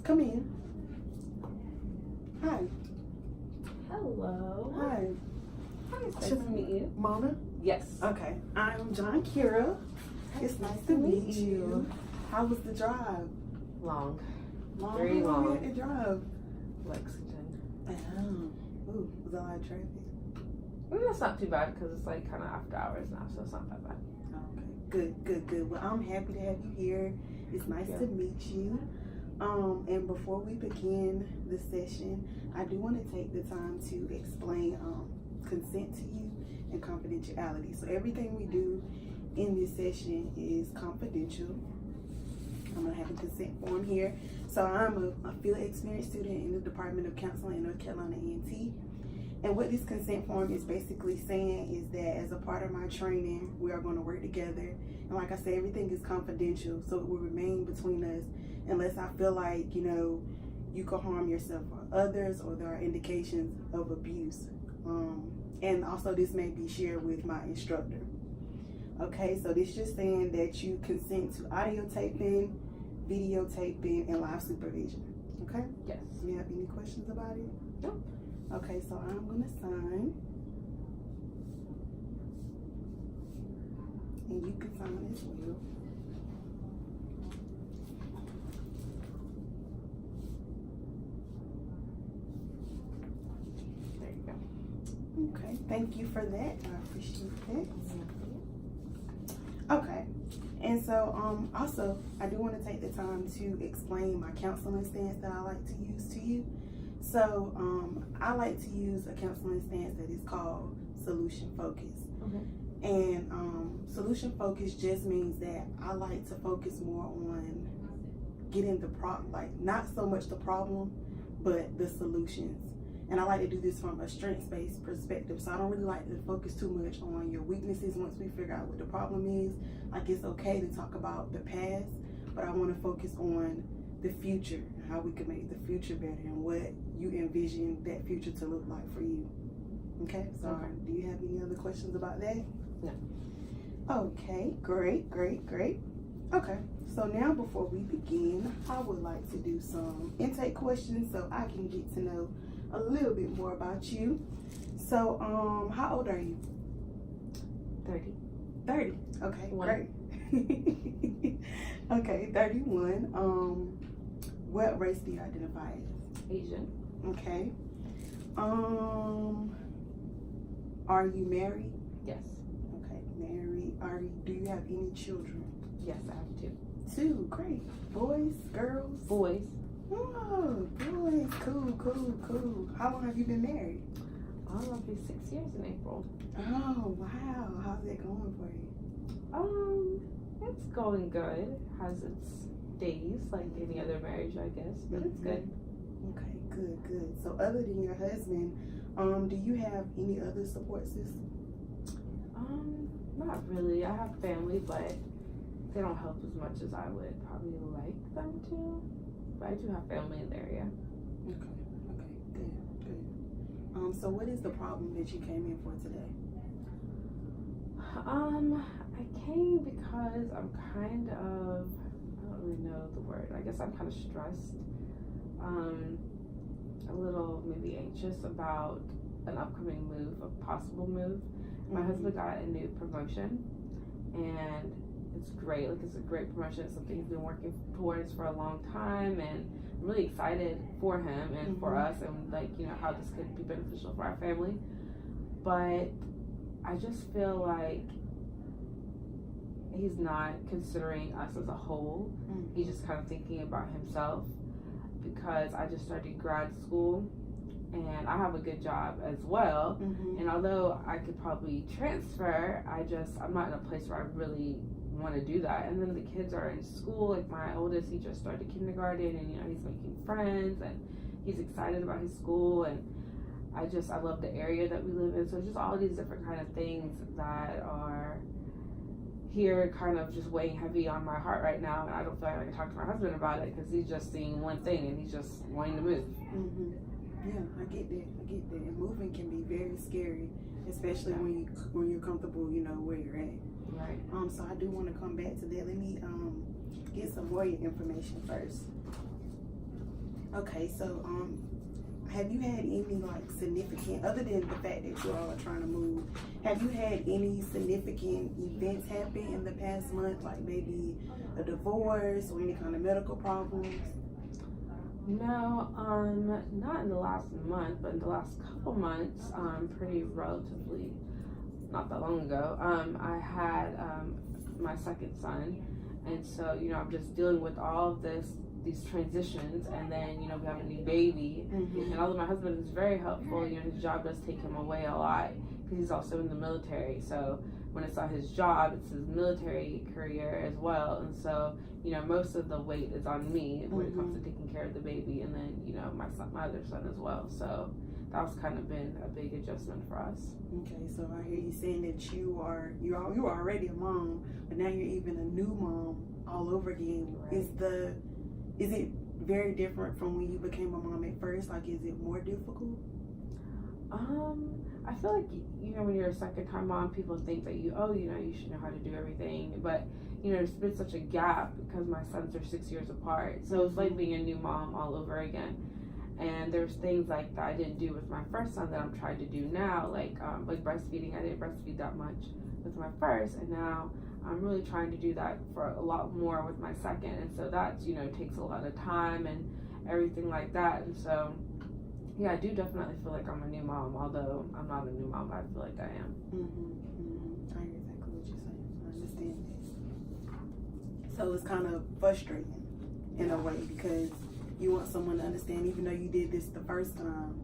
Come in. Hi. Hello. Hi. Hi, it's nice to meet you. Mona? Yes. Okay. I'm John Kira. It's nice to meet you. How was the drive? Long. Long? Very long. Where did you drive? Lexington. Oh. Ooh, was a lot of traffic. That's not too bad because it's like kind of after hours now, so it's not that bad. Okay. Good. Well, I'm happy to have you here. It's nice to meet you. And before we begin the session, I do want to take the time to explain consent to you and confidentiality. So everything we do in this session is confidential. I'm going to have a consent form here. So I'm a field experience student in the Department of Counseling in North Carolina A&T. And what this consent form is basically saying is that as a part of my training, we are going to work together. And like I said, everything is confidential, so it will remain between us unless I feel like, you could harm yourself or others, or there are indications of abuse. And also this may be shared with my instructor. Okay, so this just saying that you consent to audio taping, videotaping, and live supervision. Okay? Yes. Do you have any questions about it? No. Okay, so I'm gonna sign. And you can sign as well. There you go. Okay, thank you for that. I appreciate that. Okay, and so also I do want to take the time to explain my counseling stance that I like to use to you. So I like to use a counseling stance that is called solution focus. Okay. And solution focus just means that I like to focus more on getting the not so much the problem, but the solutions. And I like to do this from a strengths-based perspective. So I don't really like to focus too much on your weaknesses once we figure out what the problem is. Like, it's okay to talk about the past, but I want to focus on the future, how we can make the future better and what you envision that future to look like for you. Okay, so Okay. Do you have any other questions about that? No. Okay, great. Okay, so now before we begin, I would like to do some intake questions so I can get to know a little bit more about you. So, how old are you? 30. 30. Okay, One. great. Okay, 31. What race do you identify as? Asian. Okay. Are you married? Yes. Okay, married. Do you have any children? Yes, I have 2. 2, great. Boys, girls? Boys. Oh, boys, cool. How long have you been married? I'll be 6 years in April. Oh, wow. How's that going for you? It's going good. Has its days like any other marriage, I guess, but it's good. Okay, good. So other than your husband, do you have any other support systems? Not really. I have family, but they don't help as much as I would probably like them to. But I do have family in the area. Okay, good. So what is the problem that you came in for today? I came because I'm kind of, I don't really know the word. I guess I'm kind of stressed. A little maybe anxious about an upcoming move, a possible move. My husband got a new promotion, and it's great. Like, it's a great promotion. It's something he's been working towards for a long time, and I'm really excited for him and for us, and how this could be beneficial for our family. But I just feel like he's not considering us as a whole. He's just kind of thinking about himself, because I just started grad school and I have a good job as well. And although I could probably transfer, I'm not in a place where I really want to do that. And then the kids are in school. Like, my oldest, he just started kindergarten, and he's making friends and he's excited about his school, and I love the area that we live in. So just all these different kind of things that are here kind of just weighing heavy on my heart right now, and I don't feel like I can talk to my husband about it because he's just seeing one thing and he's just wanting to move. Yeah, I get that. And moving can be very scary, especially when you're comfortable, where you're at. Right. So I do want to come back to that. Let me get some more information first. Okay, so have you had any like significant, other than the fact that you all are trying to move, have you had any significant events happen in the past month, like maybe a divorce or any kind of medical problems? No, not in the last month, but in the last couple months, pretty relatively, not that long ago, I had my second son, and so, you know, I'm just dealing with all of these transitions, and then, you know, we have a new baby, and although my husband is very helpful, you know, his job does take him away a lot, because he's also in the military, so when it's not his job, it's his military career as well, and so, you know, most of the weight is on me when it comes to taking care of the baby, and then, you know, my other son as well, so that's kind of been a big adjustment for us. Okay, so I hear you saying that you are already a mom, but now you're even a new mom all over again. Right. Is it very different from when you became a mom at first? Like, is it more difficult? I feel like, you know, when you're a second time mom, people think that you should know how to do everything, but you know, there's been such a gap because my sons are 6 years apart, so it's like being a new mom all over again. And there's things like that I didn't do with my first son that I'm trying to do now, like breastfeeding. I didn't breastfeed that much with my first, and now I'm really trying to do that for a lot more with my second. And so that's, you know, takes a lot of time and everything like that. And so, yeah, I do definitely feel like I'm a new mom, although I'm not a new mom, but I feel like I am. I hear exactly what you're saying. I understand that. So it's kind of frustrating in a way because you want someone to understand, even though you did this the first time,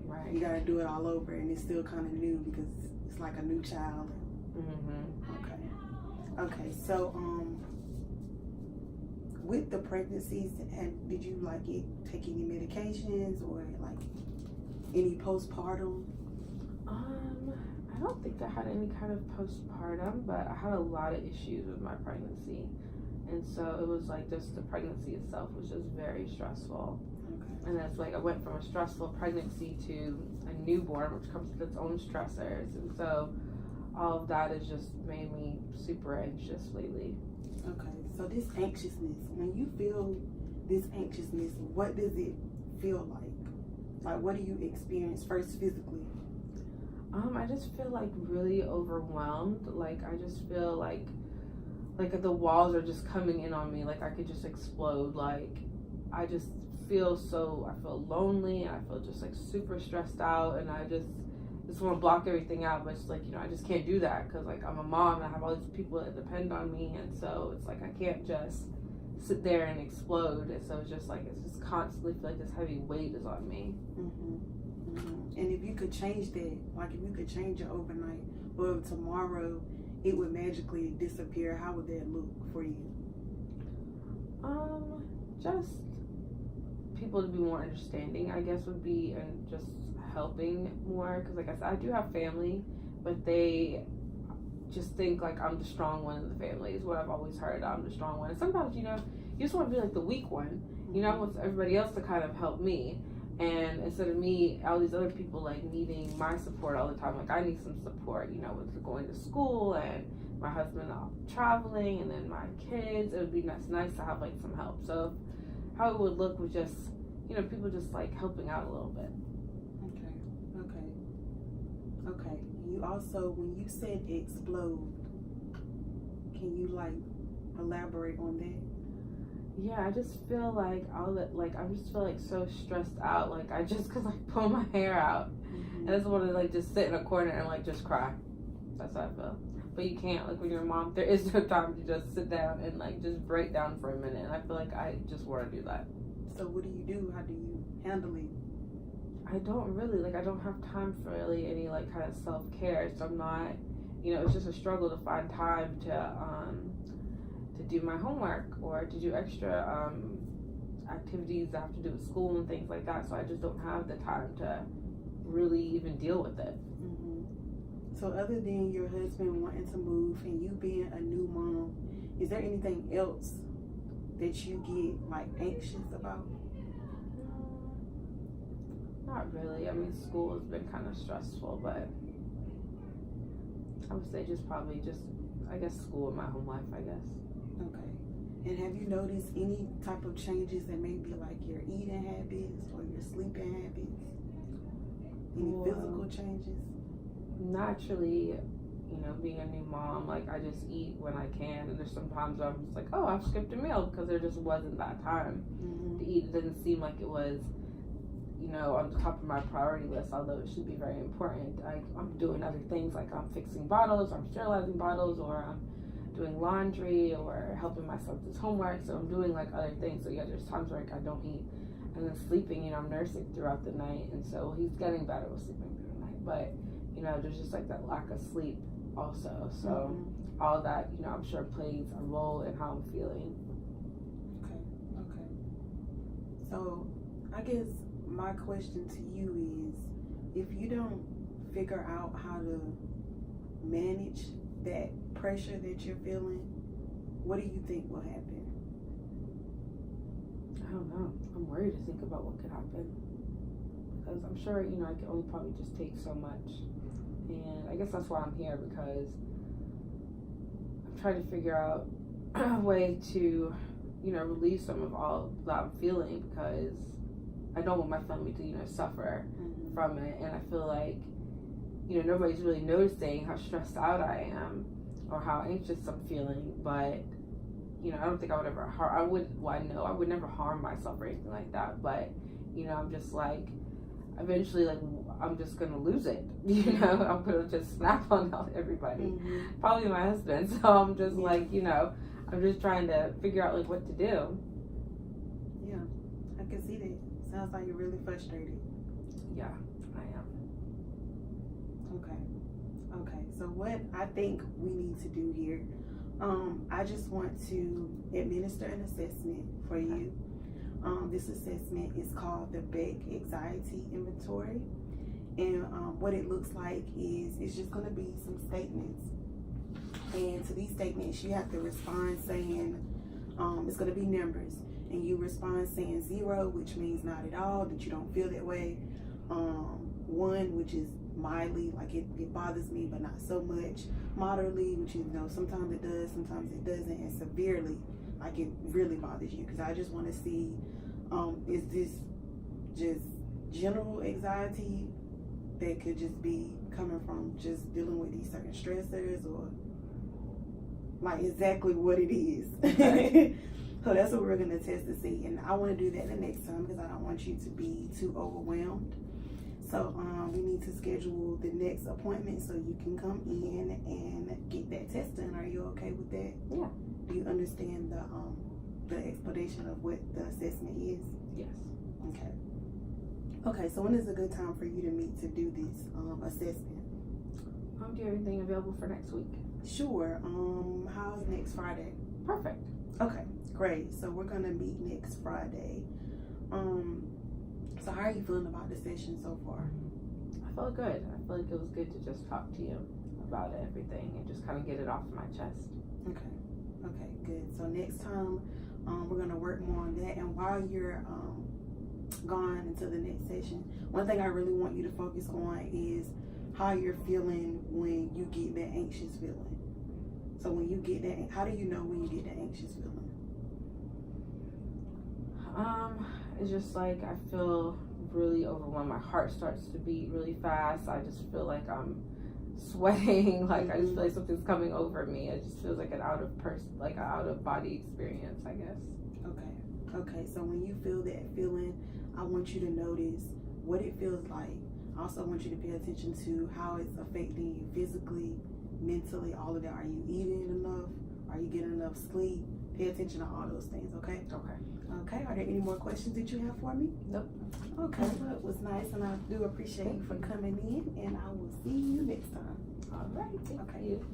right? You got to do it all over, and it's still kind of new because it's like a new child. Okay. So, with the pregnancies, did you like take any medications or like any postpartum? I don't think I had any kind of postpartum, but I had a lot of issues with my pregnancy. And so it was like just the pregnancy itself was just very stressful. Okay. And it's like I went from a stressful pregnancy to a newborn, which comes with its own stressors. And so all of that has just made me super anxious lately. Okay, so this anxiousness, when you feel this anxiousness, what does it feel like? Like, what do you experience first physically? I just feel like really overwhelmed. Like, I just feel like the walls are just coming in on me, like I could just explode. Like, I just feel lonely, and I feel just like super stressed out, and I just want to block everything out, but it's like, you know, I just can't do that because like I'm a mom and I have all these people that depend on me, and so it's like I can't just sit there and explode. And so it's just constantly feel like this heavy weight is on me. And if you could change that, like if you could change it overnight, or tomorrow it would magically disappear, how would that look for you? Just people to be more understanding, I guess, would be, and just helping more, because like I said, I do have family, but they just think like I'm the strong one in the family is what I've always heard. I'm the strong one, and sometimes, you know, you just want to be like the weak one, you know, with everybody else to kind of help me. And instead of me, all these other people like needing my support all the time, like I need some support, you know, with going to school and my husband traveling and then my kids. It would be nice to have like some help. So how it would look was just, you know, people just like helping out a little bit. Okay. You also, when you said explode, can you like elaborate on that? Yeah, I just feel like I just feel like so stressed out. Like I just could like pull my hair out, and I just want to like just sit in a corner and like just cry. That's how I feel. But you can't, like when you're a mom, there is no time to just sit down and like just break down for a minute. And I feel like I just want to do that. So what do you do? How do you handle it? I don't really, I don't have time for really any like kind of self-care. So I'm not, you know, it's just a struggle to find time to do my homework or to do extra activities that have to do with school and things like that. So I just don't have the time to really even deal with it. So other than your husband wanting to move and you being a new mom, is there anything else that you get like anxious about? Not really. I mean, school has been kind of stressful, but I would say I guess school and my home life, I guess. Okay. And have you noticed any type of changes that may be like your eating habits or your sleeping habits? Any physical changes? Naturally, you know, being a new mom, like I just eat when I can, and there's sometimes where I'm just like, oh, I've skipped a meal because there just wasn't that time to eat. It doesn't seem like it was, you know, on the top of my priority list, although it should be very important. I'm doing other things, like I'm fixing bottles, or I'm sterilizing bottles, or I'm doing laundry, or helping my son with his homework. So I'm doing like other things. So yeah, there's times where like I don't eat, and then sleeping, you know, I'm nursing throughout the night, and so he's getting better with sleeping through the night. But you know, there's just like that lack of sleep also. So all that, you know, I'm sure plays a role in how I'm feeling. Okay. So I guess my question to you is, if you don't figure out how to manage that pressure that you're feeling, what do you think will happen? I don't know. I'm worried to think about what could happen, because I'm sure, you know, I can only probably just take so much. And I guess that's why I'm here, because I'm trying to figure out a way to, you know, relieve some of all that I'm feeling, because I don't want my family to, you know, suffer from it. And I feel like, you know, nobody's really noticing how stressed out I am or how anxious I'm feeling. But, you know, I don't think I would ever harm, I would never harm myself or anything like that. But, you know, I'm just like, eventually, like, I'm just gonna lose it, you know. I'm gonna just snap on everybody, probably my husband. So I'm just like, you know, I'm just trying to figure out like what to do. Yeah, I can see that. Sounds like you're really frustrated. Yeah, I am. Okay. So what I think we need to do here, I just want to administer an assessment for you. This assessment is called the Beck Anxiety Inventory. And what it looks like is it's just going to be some statements. And to these statements, you have to respond saying, it's going to be numbers. And you respond saying 0, which means not at all, that you don't feel that way. 1, which is mildly, like it bothers me, but not so much. Moderately, which you know, sometimes it does, sometimes it doesn't. And severely, like it really bothers you. Because I just want to see, is this just general anxiety that could just be coming from just dealing with these certain stressors, or like exactly what it is. Okay. So that's what we're going to test to see. And I want to do that the next time, because I don't want you to be too overwhelmed. So we need to schedule the next appointment so you can come in and get that test done. Are you okay with that? Yeah. Do you understand the explanation of what the assessment is? Yes. Okay, so when is a good time for you to meet to do this assessment? Do you have anything available for next week? Sure. How's next Friday? Perfect. Okay, great. So we're gonna meet next Friday. So how are you feeling about the session so far? I felt good. I feel like it was good to just talk to you about everything and just kind of get it off my chest. Okay, good. So next time, we're gonna work more on that. And while you're gone into the next session, one thing I really want you to focus on is how you're feeling when you get that anxious feeling. So when you get that, how do you know when you get that anxious feeling? It's just like I feel really overwhelmed. My heart starts to beat really fast. I just feel like I'm sweating. Like I just feel like something's coming over me. It just feels like an out of body experience, I guess. Okay. So when you feel that feeling, I want you to notice what it feels like. I also want you to pay attention to how it's affecting you physically, mentally, all of that. Are you eating enough? Are you getting enough sleep? Pay attention to all those things, okay? Okay, are there any more questions that you have for me? Nope. Okay, well, it was nice, and I do appreciate you for coming in, and I will see you next time. All right, thank you.